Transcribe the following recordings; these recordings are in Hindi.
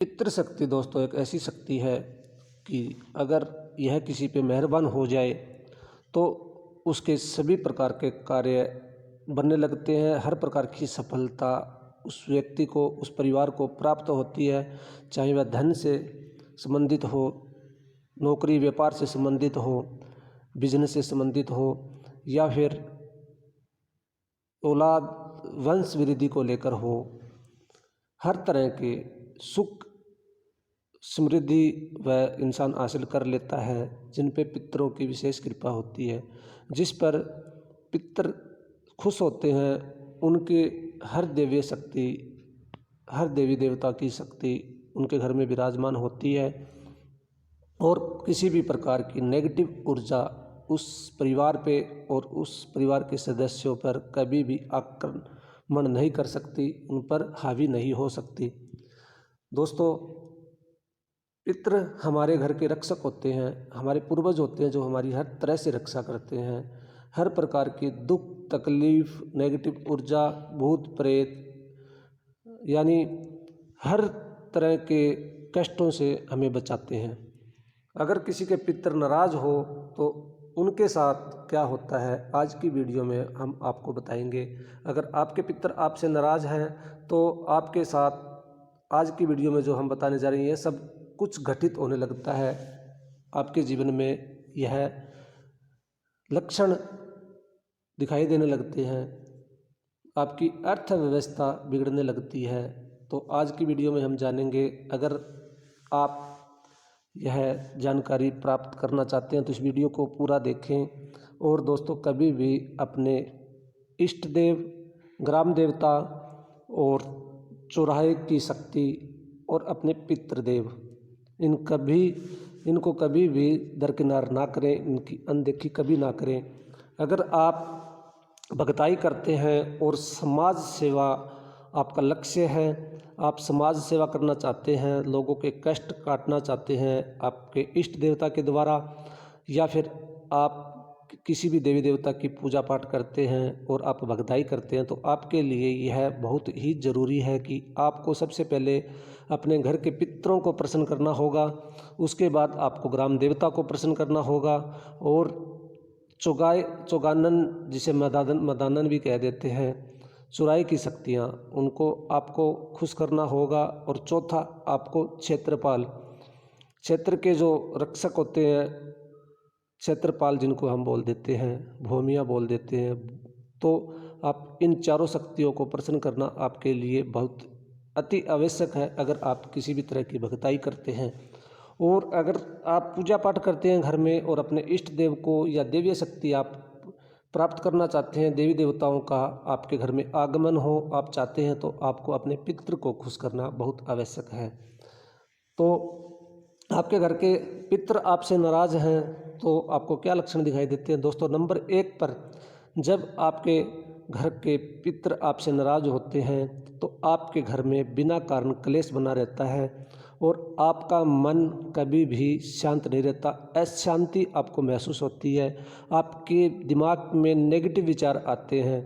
पितृशक्ति दोस्तों एक ऐसी शक्ति है कि अगर यह किसी पे मेहरबान हो जाए तो उसके सभी प्रकार के कार्य बनने लगते हैं। हर प्रकार की सफलता उस व्यक्ति को, उस परिवार को प्राप्त होती है, चाहे वह धन से संबंधित हो, नौकरी व्यापार से संबंधित हो, बिजनेस से संबंधित हो, या फिर औलाद वंश वृद्धि को लेकर हो। हर तरह के सुख समृद्धि वह इंसान हासिल कर लेता है जिन पे पितरों की विशेष कृपा होती है। जिस पर पितर खुश होते हैं उनके हर देवी शक्ति, हर देवी देवता की शक्ति उनके घर में विराजमान होती है और किसी भी प्रकार की नेगेटिव ऊर्जा उस परिवार पे और उस परिवार के सदस्यों पर कभी भी आक्रमण नहीं कर सकती, उन पर हावी नहीं हो सकती। दोस्तों, पितृ हमारे घर के रक्षक होते हैं, हमारे पूर्वज होते हैं जो हमारी हर तरह से रक्षा करते हैं। हर प्रकार की दुख तकलीफ, नेगेटिव ऊर्जा, भूत प्रेत, यानी हर तरह के कष्टों से हमें बचाते हैं। अगर किसी के पितृ नाराज हो तो उनके साथ क्या होता है आज की वीडियो में हम आपको बताएंगे। अगर आपके पितृ आपसे नाराज हैं तो आपके साथ आज की वीडियो में जो हम बताने जा रहे हैं यह सब कुछ घटित होने लगता है। आपके जीवन में यह लक्षण दिखाई देने लगते हैं, आपकी अर्थव्यवस्था बिगड़ने लगती है। तो आज की वीडियो में हम जानेंगे, अगर आप यह जानकारी प्राप्त करना चाहते हैं तो इस वीडियो को पूरा देखें। और दोस्तों, कभी भी अपने इष्ट देव, ग्राम देवता और चौराहे की शक्ति और अपने पितृदेव इनको कभी भी दरकिनार ना करें, इनकी अनदेखी कभी ना करें। अगर आप भगताई करते हैं और समाज सेवा आपका लक्ष्य है, आप समाज सेवा करना चाहते हैं, लोगों के कष्ट काटना चाहते हैं आपके इष्ट देवता के द्वारा, या फिर आप किसी भी देवी देवता की पूजा पाठ करते हैं और आप भगताई करते हैं, तो आपके लिए यह बहुत ही ज़रूरी है कि आपको सबसे पहले अपने घर के पितरों को प्रसन्न करना होगा। उसके बाद आपको ग्राम देवता को प्रसन्न करना होगा और चौगानन जिसे मदानन भी कह देते हैं, चुराई की शक्तियाँ, उनको आपको खुश करना होगा। और चौथा, आपको क्षेत्रपाल, क्षेत्र के जो रक्षक होते हैं, क्षेत्रपाल जिनको हम बोल देते हैं, भूमिया बोल देते हैं, तो आप इन चारों शक्तियों को प्रसन्न करना आपके लिए बहुत अति आवश्यक है अगर आप किसी भी तरह की भगताई करते हैं। और अगर आप पूजा पाठ करते हैं घर में और अपने इष्ट देव को या देवीय शक्ति आप प्राप्त करना चाहते हैं, देवी देवताओं का आपके घर में आगमन हो आप चाहते हैं, तो आपको अपने पितृ को खुश करना बहुत आवश्यक है। तो आपके घर के पितृ आपसे नाराज हैं तो आपको क्या लक्षण दिखाई देते हैं दोस्तों? नंबर 1 पर जब आपके घर के पितृ आपसे नाराज होते हैं तो आपके घर में बिना कारण क्लेश बना रहता है और आपका मन कभी भी शांत नहीं रहता। अशांति आपको महसूस होती है, आपके दिमाग में नेगेटिव विचार आते हैं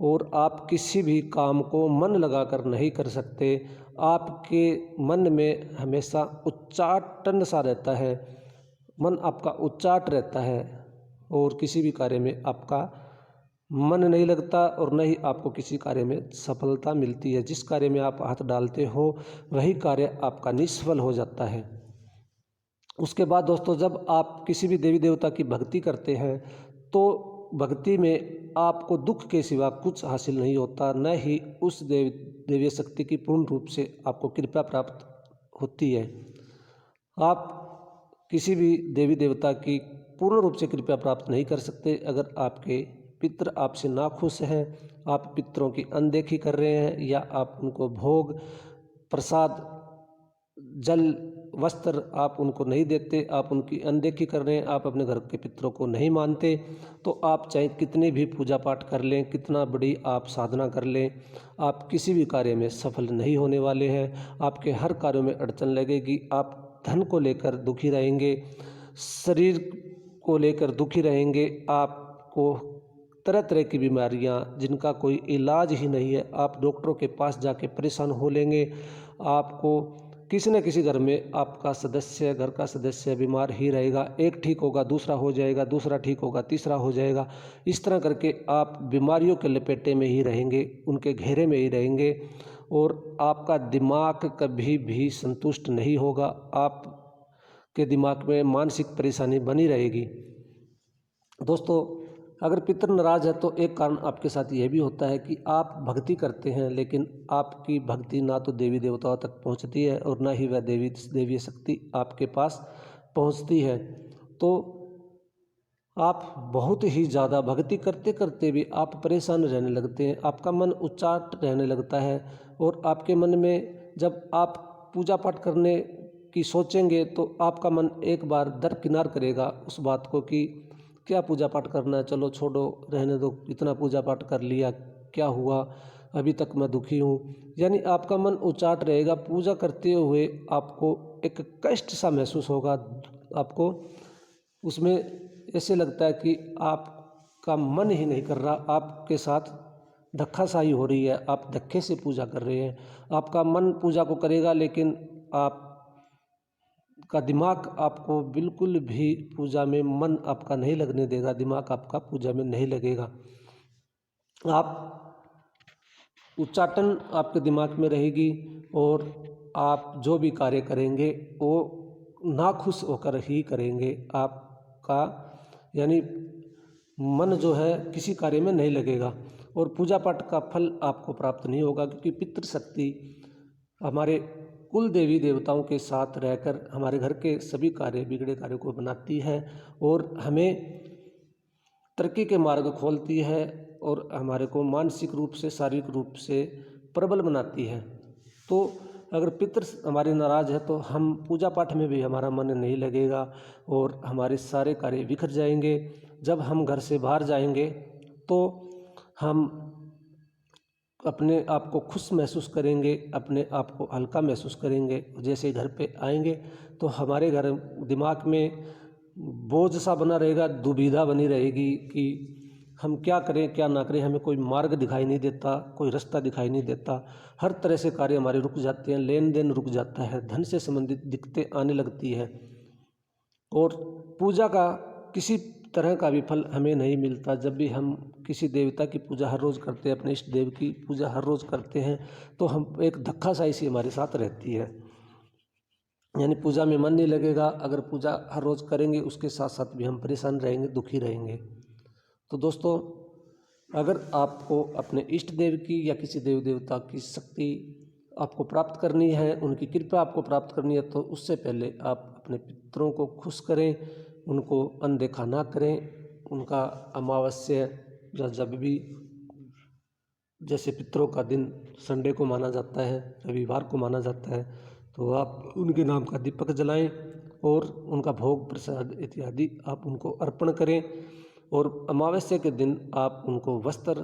और आप किसी भी काम को मन लगाकर नहीं कर सकते। आपके मन में हमेशा उच्चाटन सा रहता है, मन आपका उच्चाट रहता है और किसी भी कार्य में आपका मन नहीं लगता और न ही आपको किसी कार्य में सफलता मिलती है। जिस कार्य में आप हाथ डालते हो वही कार्य आपका निष्फल हो जाता है। उसके बाद दोस्तों, जब आप किसी भी देवी देवता की भक्ति करते हैं तो भक्ति में आपको दुख के सिवा कुछ हासिल नहीं होता, न ही उस देवी शक्ति की पूर्ण रूप से आपको कृपा प्राप्त होती है। आप किसी भी देवी देवता की पूर्ण रूप से कृपा प्राप्त नहीं कर सकते अगर आपके पितृ आपसे नाखुश हैं, आप पितरों की अनदेखी कर रहे हैं, या आप उनको भोग प्रसाद जल वस्त्र आप उनको नहीं देते, आप उनकी अनदेखी कर रहे हैं, आप अपने घर के पितरों को नहीं मानते, तो आप चाहे कितनी भी पूजा पाठ कर लें, कितना बड़ी आप साधना कर लें, आप किसी भी कार्य में सफल नहीं होने वाले हैं। आपके हर कार्यों में अड़चन लगेगी, आप धन को लेकर दुखी रहेंगे, शरीर को लेकर दुखी रहेंगे, आपको तरह तरह की बीमारियां जिनका कोई इलाज ही नहीं है, आप डॉक्टरों के पास जाके परेशान हो लेंगे, आपको किसी न किसी घर में आपका सदस्य, घर का सदस्य बीमार ही रहेगा। एक ठीक होगा दूसरा हो जाएगा, दूसरा ठीक होगा तीसरा हो जाएगा। इस तरह करके आप बीमारियों के लपेटे में ही रहेंगे, उनके घेरे में ही रहेंगे और आपका दिमाग कभी भी संतुष्ट नहीं होगा। आपके दिमाग में मानसिक परेशानी बनी रहेगी। दोस्तों, अगर पितर नाराज है तो एक कारण आपके साथ यह भी होता है कि आप भक्ति करते हैं, लेकिन आपकी भक्ति ना तो देवी देवताओं तक पहुंचती है और ना ही वह देवी शक्ति आपके पास पहुंचती है। तो आप बहुत ही ज़्यादा भक्ति करते करते भी आप परेशान रहने लगते हैं, आपका मन उचाट रहने लगता है और आपके मन में जब आप पूजा पाठ करने की सोचेंगे तो आपका मन एक बार दरकिनार करेगा उस बात को कि क्या पूजा पाठ करना है, चलो छोड़ो, रहने दो, इतना पूजा पाठ कर लिया, क्या हुआ, अभी तक मैं दुखी हूँ। यानी आपका मन उचाट रहेगा। पूजा करते हुए आपको एक कष्ट सा महसूस होगा, आपको उसमें ऐसे लगता है कि आपका मन ही नहीं कर रहा, आपके साथ धक्काशाही हो रही है, आप धक्के से पूजा कर रहे हैं। आपका मन पूजा को करेगा लेकिन आप का दिमाग आपको बिल्कुल भी पूजा में मन आपका नहीं लगने देगा, दिमाग आपका पूजा में नहीं लगेगा। आप उच्चाटन आपके दिमाग में रहेगी और आप जो भी कार्य करेंगे वो नाखुश होकर ही करेंगे। आपका यानी मन जो है किसी कार्य में नहीं लगेगा और पूजा पाठ का फल आपको प्राप्त नहीं होगा, क्योंकि पितृशक्ति हमारे कुल देवी देवताओं के साथ रहकर हमारे घर के सभी कार्य, बिगड़े कार्यों को बनाती है और हमें तरक्की के मार्ग खोलती है और हमारे को मानसिक रूप से, शारीरिक रूप से प्रबल बनाती है। तो अगर पितृ हमारे नाराज़ है तो हम पूजा पाठ में भी हमारा मन नहीं लगेगा और हमारे सारे कार्य बिखर जाएंगे। जब हम घर से बाहर जाएंगे तो हम अपने आप को खुश महसूस करेंगे, अपने आप को हल्का महसूस करेंगे। जैसे घर पे आएंगे तो हमारे घर दिमाग में बोझ सा बना रहेगा, दुविधा बनी रहेगी कि हम क्या करें क्या ना करें, हमें कोई मार्ग दिखाई नहीं देता, कोई रास्ता दिखाई नहीं देता। हर तरह से कार्य हमारे रुक जाते हैं, लेन देन रुक जाता है, धन से संबंधित दिक्कतें आने लगती है और पूजा का किसी तरह का भी फल हमें नहीं मिलता। जब भी हम किसी देवता की पूजा हर रोज़ करते हैं, अपने इष्ट देव की पूजा हर रोज़ करते हैं, तो हम एक धक्काशाही सी हमारे साथ रहती है, यानी पूजा में मन नहीं लगेगा। अगर पूजा हर रोज़ करेंगे उसके साथ साथ भी हम परेशान रहेंगे, दुखी रहेंगे। तो दोस्तों, अगर आपको अपने इष्ट देव की या किसी देव देवता की शक्ति आपको प्राप्त करनी है, उनकी कृपा आपको प्राप्त करनी है, तो उससे पहले आप अपने पितरों को खुश करें, उनको अनदेखा ना करें। उनका अमावस्या या जब भी, जैसे पितरों का दिन संडे को माना जाता है, रविवार को माना जाता है, तो आप उनके नाम का दीपक जलाएं और उनका भोग प्रसाद इत्यादि आप उनको अर्पण करें। और अमावस्या के दिन आप उनको वस्त्र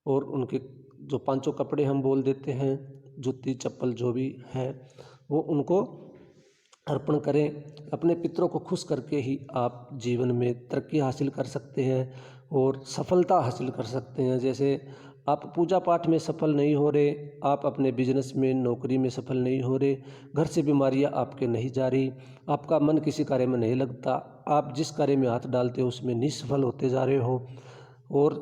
और उनके जो पांचों कपड़े हम बोल देते हैं, जूती चप्पल जो भी है, वो उनको अर्पण करें। अपने पितरों को खुश करके ही आप जीवन में तरक्की हासिल कर सकते हैं और सफलता हासिल कर सकते हैं। जैसे आप पूजा पाठ में सफल नहीं हो रहे, आप अपने बिजनेस में, नौकरी में सफल नहीं हो रहे, घर से बीमारियां आपके नहीं जा रही, आपका मन किसी कार्य में नहीं लगता, आप जिस कार्य में हाथ डालते हो उसमें निष्फल होते जा रहे हो और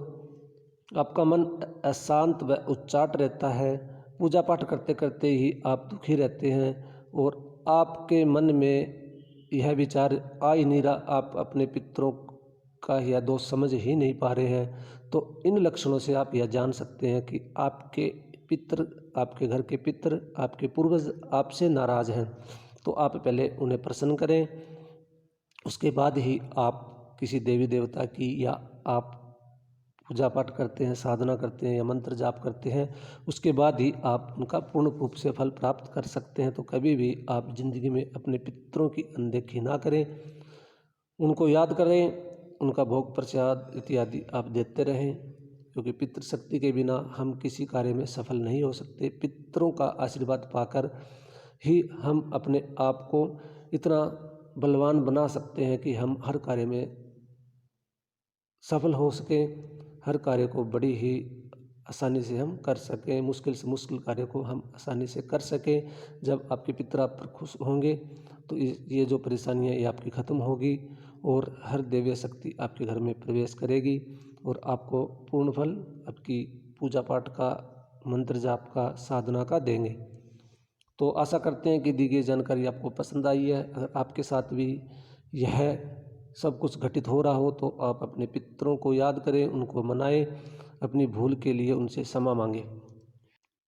आपका मन अशांत व उच्चाट रहता है, पूजा पाठ करते करते ही आप दुखी रहते हैं और आपके मन में यह विचार आ ही नहीं रहा, आप अपने पितरों का यह दोष समझ ही नहीं पा रहे हैं, तो इन लक्षणों से आप यह जान सकते हैं कि आपके पितृ, आपके घर के पितृ, आपके पूर्वज आपसे नाराज़ हैं। तो आप पहले उन्हें प्रसन्न करें, उसके बाद ही आप किसी देवी देवता की या आप पूजा पाठ करते हैं, साधना करते हैं या मंत्र जाप करते हैं, उसके बाद ही आप उनका पूर्ण रूप से फल प्राप्त कर सकते हैं। तो कभी भी आप जिंदगी में अपने पितरों की अनदेखी ना करें, उनको याद करें, उनका भोग प्रसाद इत्यादि आप देते रहें, क्योंकि पितृशक्ति के बिना हम किसी कार्य में सफल नहीं हो सकते। पितरों का आशीर्वाद पाकर ही हम अपने आप को इतना बलवान बना सकते हैं कि हम हर कार्य में सफल हो सकें, हर कार्य को बड़ी ही आसानी से हम कर सकें, मुश्किल से मुश्किल कार्य को हम आसानी से कर सकें। जब आपके पितर आप पर खुश होंगे तो ये जो परेशानियाँ ये आपकी ख़त्म होगी और हर दैवीय शक्ति आपके घर में प्रवेश करेगी और आपको पूर्ण फल आपकी पूजा पाठ का, मंत्र जाप का, साधना का देंगे। तो आशा करते हैं कि दी गई जानकारी आपको पसंद आई है। अगर आपके साथ भी यह सब कुछ घटित हो रहा हो तो आप अपने पितरों को याद करें, उनको मनाएं, अपनी भूल के लिए उनसे क्षमा मांगें।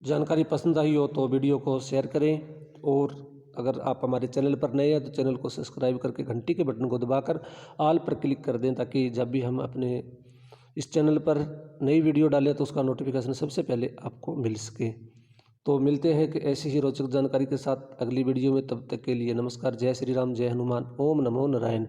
जानकारी पसंद आई हो तो वीडियो को शेयर करें और अगर आप हमारे चैनल पर नए हैं तो चैनल को सब्सक्राइब करके घंटी के बटन को दबाकर ऑल पर क्लिक कर दें, ताकि जब भी हम अपने इस चैनल पर नई वीडियो डालें तो उसका नोटिफिकेशन सबसे पहले आपको मिल सके। तो मिलते हैं कि ऐसी ही रोचक जानकारी के साथ अगली वीडियो में। तब तक के लिए नमस्कार। जय श्री राम, जय हनुमान, ओम नमो नारायण।